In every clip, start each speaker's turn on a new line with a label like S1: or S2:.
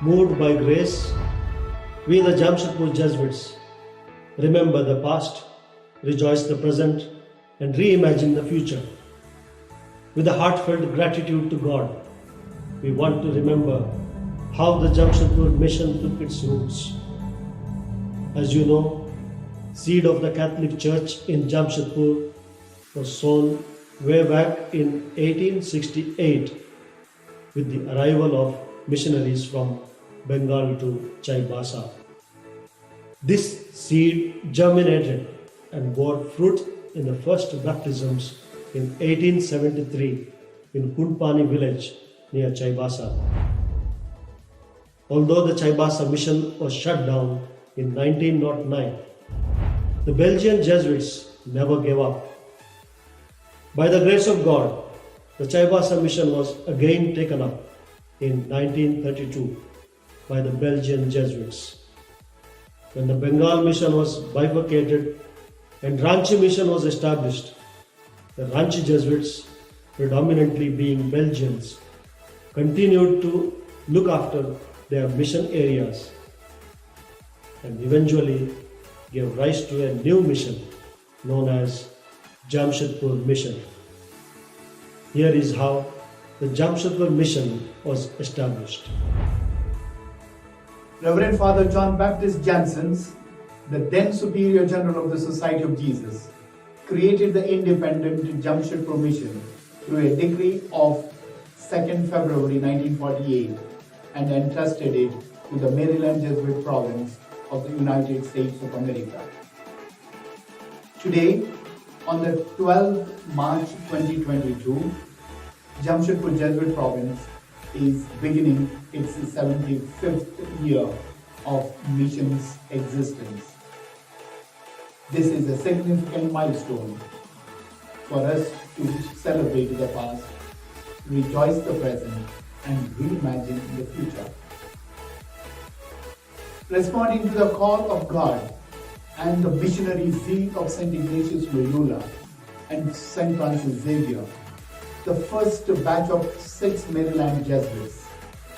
S1: Moved by grace, we the Jamshedpur Jesuits remember the past, rejoice the present, and reimagine the future. With a heartfelt gratitude to God, we want to remember how the Jamshedpur mission took its roots. As you know, seed of the Catholic Church in Jamshedpur was sown way back in 1868 with the arrival of missionaries from Bengal to Chaibasa. This seed germinated and bore fruit in the first baptisms in 1873 in Kunpani village near Chaibasa. Although the Chaibasa mission was shut down in 1909, the Belgian Jesuits never gave up. By the grace of God, the Chaibasa mission was again taken up in 1932 by the Belgian Jesuits. When the Bengal mission was bifurcated and Ranchi mission was established, the Ranchi Jesuits, predominantly being Belgians, continued to look after their mission areas and eventually gave rise to a new mission known as Jamshedpur Mission. Here is how the Jamshedpur Mission was established.
S2: Reverend Father John Baptist Janssens, the then Superior General of the Society of Jesus, created the independent Jamshedpur Mission through a decree of 2nd February 1948 and entrusted it to the Maryland Jesuit province of the United States of America. Today, on the 12th March 2022, Jamshedpur Jesuit province is beginning its 75th year of mission's existence. This is a significant milestone for us to celebrate the past, rejoice the present, and reimagine the future. Responding to the call of God and the missionary zeal of St. Ignatius Loyola and St. Francis Xavier, the first batch of 6 Maryland Jesuits,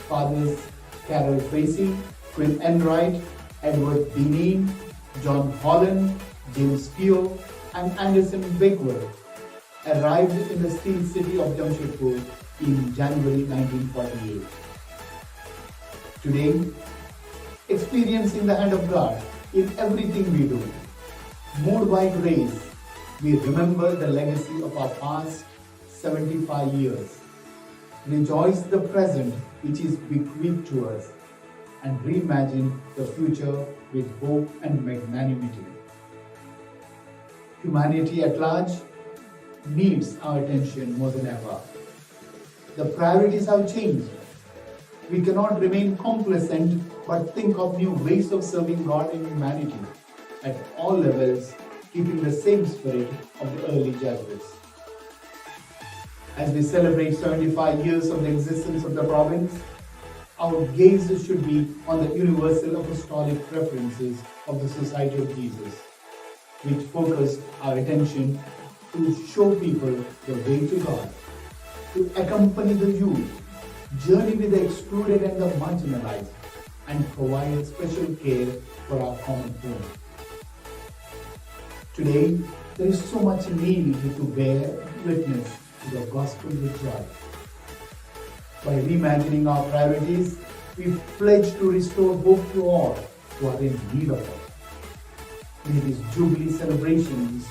S2: Fathers Carol Tracy, Quinn Enright, Edward Dineen, John Holland, James Pio, and Anderson Bakewell, arrived in the steel city of Jamshedpur in January 1948. Today, experiencing the hand of God in everything we do, moved by grace, we remember the legacy of our past 75 years, rejoice the present which is bequeathed to us, and reimagine the future with hope and magnanimity. Humanity at large needs our attention more than ever. The priorities have changed. We cannot remain complacent but think of new ways of serving God and humanity at all levels, keeping the same spirit of the early Jesuits. As we celebrate 75 years of the existence of the province, our gaze should be on the universal apostolic preferences of the Society of Jesus, which focus our attention to show people the way to God, to accompany the youth, journey with the excluded and the marginalized, and provide special care for our common home. Today, there is so much need to bear witness to the gospel with joy. By reimagining our priorities, we pledge to restore hope to all who are in need of it. May these Jubilee celebrations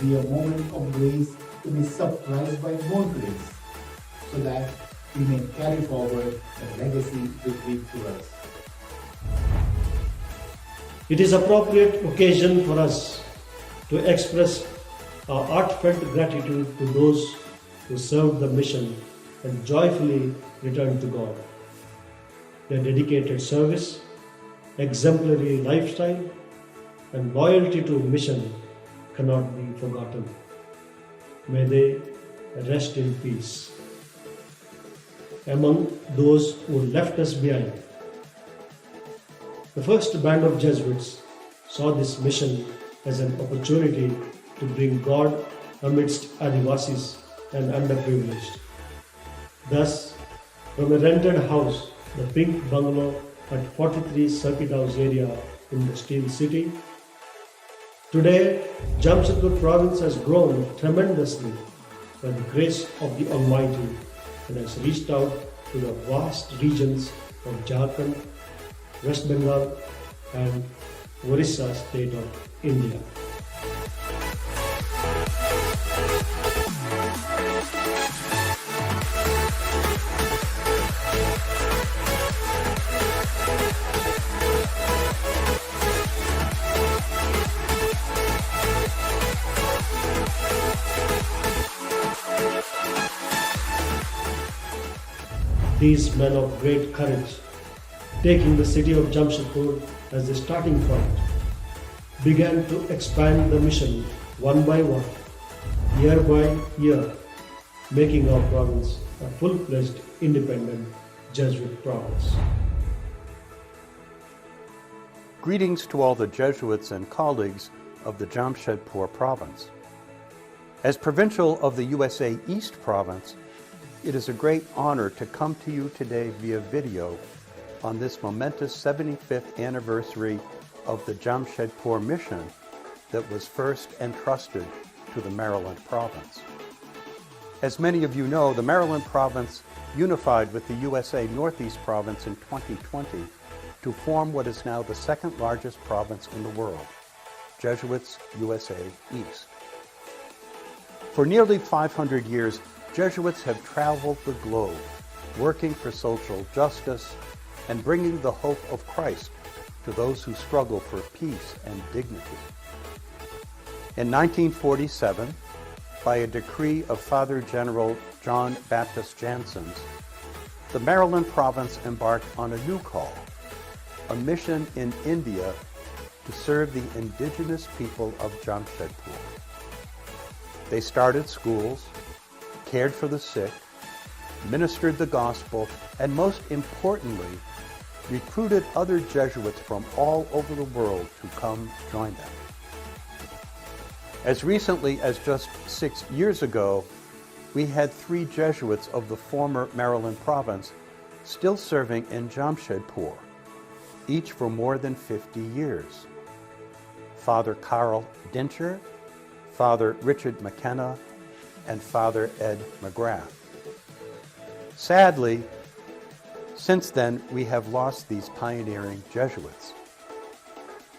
S2: be a moment of grace to be surprised by more grace, so that we may carry forward the legacy bequeathed to us.
S1: It is appropriate occasion for us to express our heartfelt gratitude to those who served the mission and joyfully returned to God. Their dedicated service, exemplary lifestyle, and loyalty to mission cannot be forgotten. May they rest in peace. Among those who left us behind, the first band of Jesuits saw this mission as an opportunity to bring God amidst Adivasis and underprivileged. Thus, from a rented house, the pink bungalow at 43 Circuit House area in the Steel City. Today, Jamshedpur province has grown tremendously by the grace of the Almighty and has reached out to the vast regions of Jharkhand, West Bengal and Orissa state of India. These men of great courage, taking the city of Jamshedpur as the starting point, began to expand the mission one by one, year by year, making our province a full-fledged independent Jesuit province.
S3: Greetings to all the Jesuits and colleagues of the Jamshedpur province. As provincial of the USA East province, it is a great honor to come to you today via video on this momentous 75th anniversary of the Jamshedpur mission that was first entrusted to the Maryland province. As many of you know, the Maryland province unified with the USA Northeast province in 2020 to form what is now the second largest province in the world, Jesuits USA East. For nearly 500 years, Jesuits have traveled the globe, working for social justice and bringing the hope of Christ to those who struggle for peace and dignity. In 1947, by a decree of Father General John Baptist Jansen's, the Maryland province embarked on a new call, a mission in India to serve the indigenous people of Jamshedpur. They started schools, cared for the sick, ministered the gospel, and most importantly, recruited other Jesuits from all over the world to come join them. As recently as just 6 years ago, we had 3 Jesuits of the former Maryland province still serving in Jamshedpur, each for more than 50 years. Father Carl Dincher, Father Richard McKenna, and Father Ed McGrath. Sadly, since then, we have lost these pioneering Jesuits.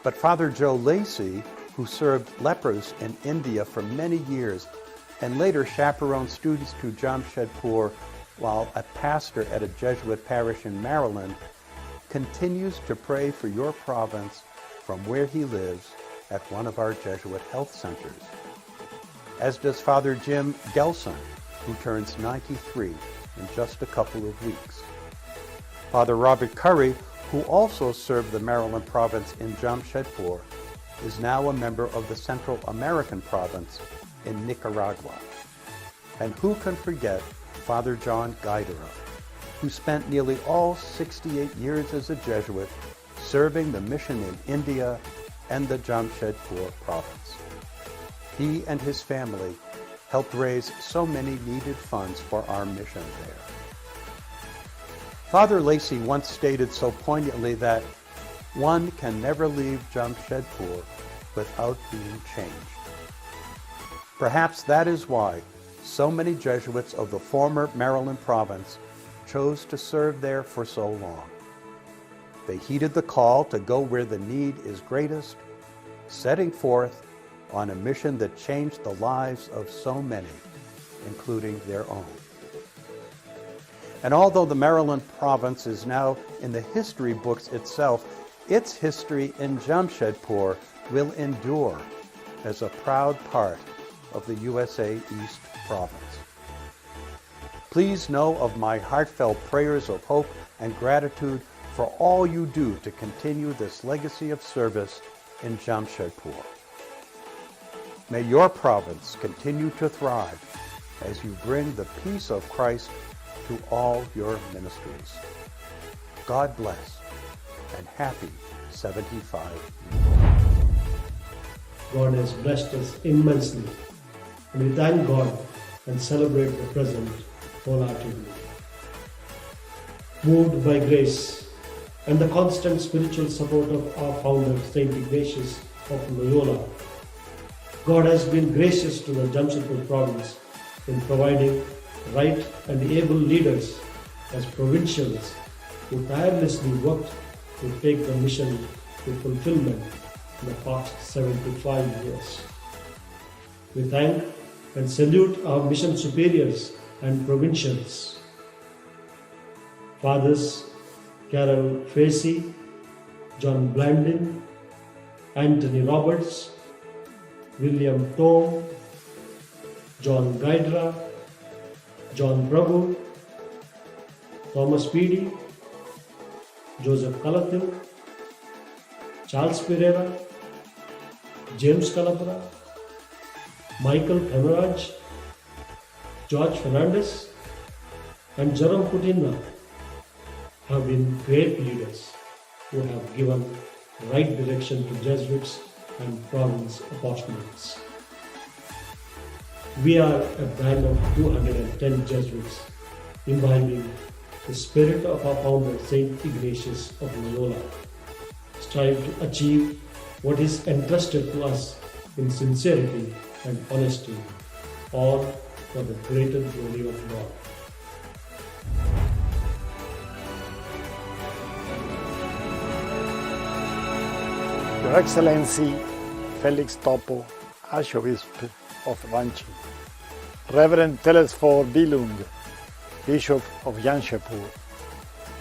S3: But Father Joe Lacey, who served lepers in India for many years and later chaperoned students to Jamshedpur while a pastor at a Jesuit parish in Maryland, continues to pray for your province from where he lives at one of our Jesuit health centers. As does Father Jim Gelson, who turns 93 in just a couple of weeks. Father Robert Curry, who also served the Maryland province in Jamshedpur, is now a member of the Central American province in Nicaragua. And who can forget Father John Guidera, who spent nearly all 68 years as a Jesuit serving the mission in India and the Jamshedpur province. He and his family helped raise so many needed funds for our mission there. Father Lacey once stated so poignantly that one can never leave Jamshedpur without being changed. Perhaps that is why so many Jesuits of the former Maryland province chose to serve there for so long. They heeded the call to go where the need is greatest, setting forth on a mission that changed the lives of so many, including their own. And although the Maryland province is now in the history books itself, its history in Jamshedpur will endure as a proud part of the USA East province. Please know of my heartfelt prayers of hope and gratitude for all you do to continue this legacy of service in Jamshedpur. May your province continue to thrive as you bring the peace of Christ to all your ministries. God bless and happy 75 years.
S1: God has blessed us immensely, and we thank God and celebrate the present wholeheartedly. Moved by grace, and the constant spiritual support of our founder, Saint Ignatius of Loyola, God has been gracious to the Jamshedpur province in providing right and able leaders as provincials who tirelessly worked to take the mission to fulfillment in the past 75 years. We thank and salute our mission superiors and provincials. Fathers Carol Tracy, John Blandin, Anthony Roberts, William Tome, John Gaidra, John Prabhu, Thomas Peedy, Joseph Kalathil, Charles Pereira, James Kalapura, Michael Kamaraj, George Fernandez, and Jerome Putinna have been great leaders who have given right direction to Jesuits and province apostolates. We are a band of 210 Jesuits imbibing the spirit of our founder Saint Ignatius of Loyola, strive to achieve what is entrusted to us in sincerity and honesty, all for the greater glory of God.
S4: Your Excellency Felix Topo, Archbishop of Ranchi, Reverend Telesfor Bilung, Bishop of Jamshedpur,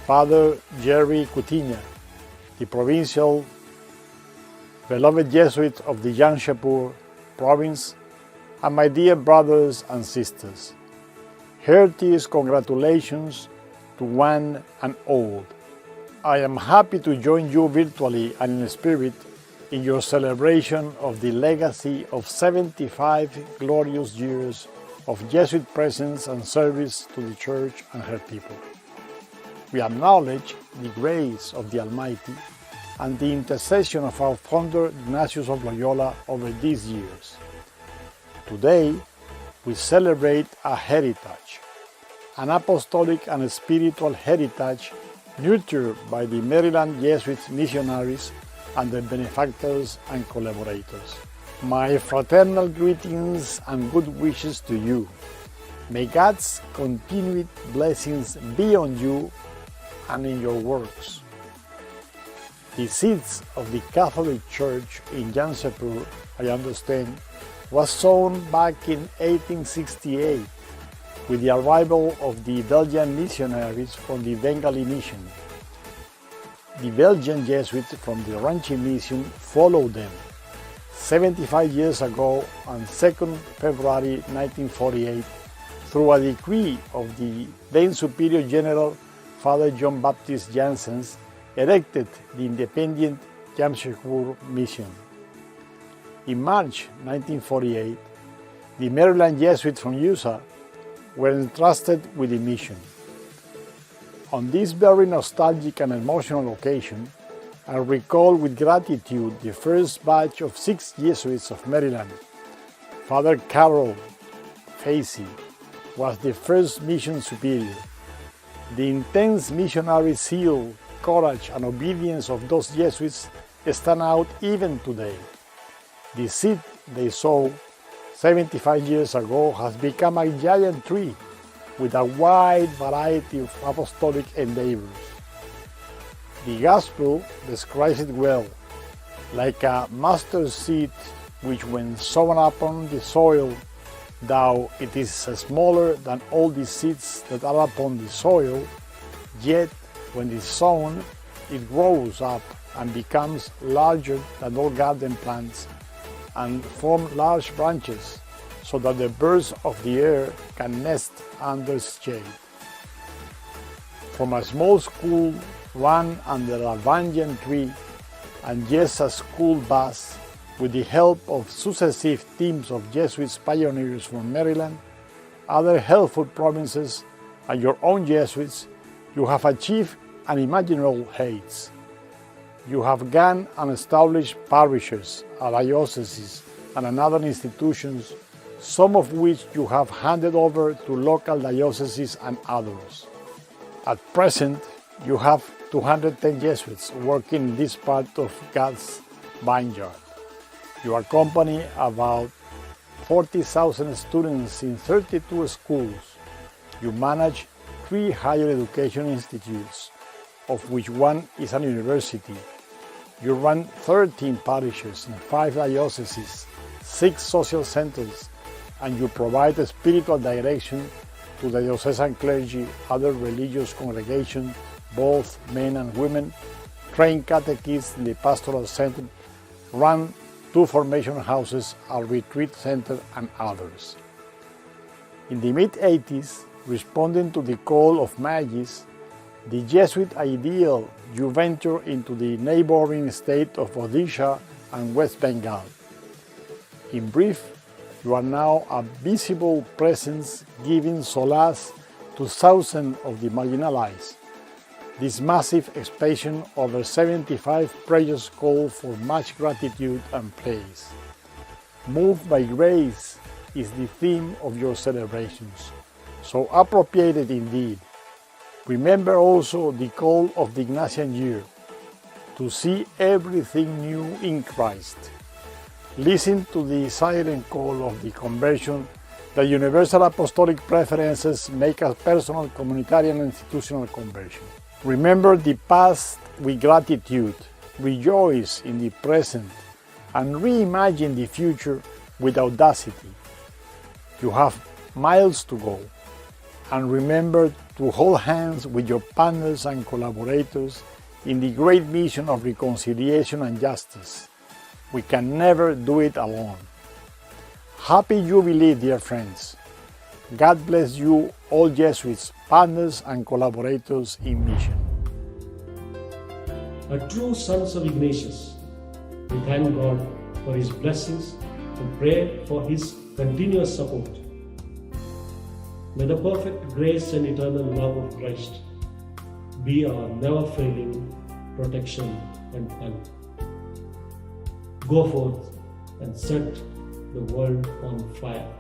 S4: Father Jerry Coutinho, the Provincial Beloved Jesuit of the Jamshedpur Province, and my dear brothers and sisters, heartiest congratulations to one and all. I am happy to join you virtually and in spirit in your celebration of the legacy of 75 glorious years of Jesuit presence and service to the Church and her people. We acknowledge the grace of the Almighty and the intercession of our founder Ignatius of Loyola over these years. Today, we celebrate a heritage, an apostolic and spiritual heritage nurtured by the Maryland Jesuit missionaries and their benefactors and collaborators. My fraternal greetings and good wishes to you. May God's continued blessings be on you and in your works. The seeds of the Catholic Church in Jamshedpur, I understand, was sown back in 1868 with the arrival of the Belgian missionaries from the Bengali mission. The Belgian Jesuits from the Ranchi mission followed them 75 years ago on 2nd February 1948 through a decree of the then Superior General Father John Baptist Janssens erected the independent Jamshikur mission. In March 1948, the Maryland Jesuits from USA were entrusted with the mission. On this very nostalgic and emotional occasion, I recall with gratitude the first batch of 6 Jesuits of Maryland. Father Carol Facey was the first mission superior. The intense missionary zeal, courage, and obedience of those Jesuits stand out even today. The seed they sowed 75 years ago has become a giant tree with a wide variety of apostolic endeavors. The Gospel describes it well, like a mustard seed which when sown upon the soil, though it is smaller than all the seeds that are upon the soil, yet when it is sown, it grows up and becomes larger than all garden plants and form large branches so that the birds of the air can nest under its shade. From a small school run under a banyan tree and just a school bus, with the help of successive teams of Jesuits pioneers from Maryland, other helpful provinces, and your own Jesuits, you have achieved unimaginable heights. You have gone and established parishes, dioceses, and other institutions, some of which you have handed over to local dioceses and others. At present, You have 210 Jesuits working in this part of God's vineyard. You accompany about 40,000 students in 32 schools. You manage 3 higher education institutes, of which one is a university. You run 13 parishes in 5 dioceses, 6 social centers, and you provide spiritual direction to the diocesan clergy, other religious congregations, both men and women, train catechists in the pastoral center, run 2 formation houses, a retreat center, and others. In the mid-80s, responding to the call of Magis, the Jesuit ideal, you venture into the neighboring state of Odisha and West Bengal. In brief, you are now a visible presence giving solace to thousands of the marginalized. This massive expansion over 75 prayers call for much gratitude and praise. Moved by grace is the theme of your celebrations, so appropriated indeed. Remember also the call of the Ignatian year, to see everything new in Christ. Listen to the silent call of the conversion that universal apostolic preferences make a personal, communitarian, and institutional conversion. Remember the past with gratitude, rejoice in the present, and reimagine the future with audacity. You have miles to go, and remember to hold hands with your partners and collaborators in the great mission of reconciliation and justice. We can never do it alone. Happy Jubilee, dear friends. God bless you, all Jesuits, partners and collaborators in mission.
S1: A true sons of Ignatius, we thank God for His blessings and pray for His continuous support. May the perfect grace and eternal love of Christ be our never-failing protection and help. Go forth and set the world on fire.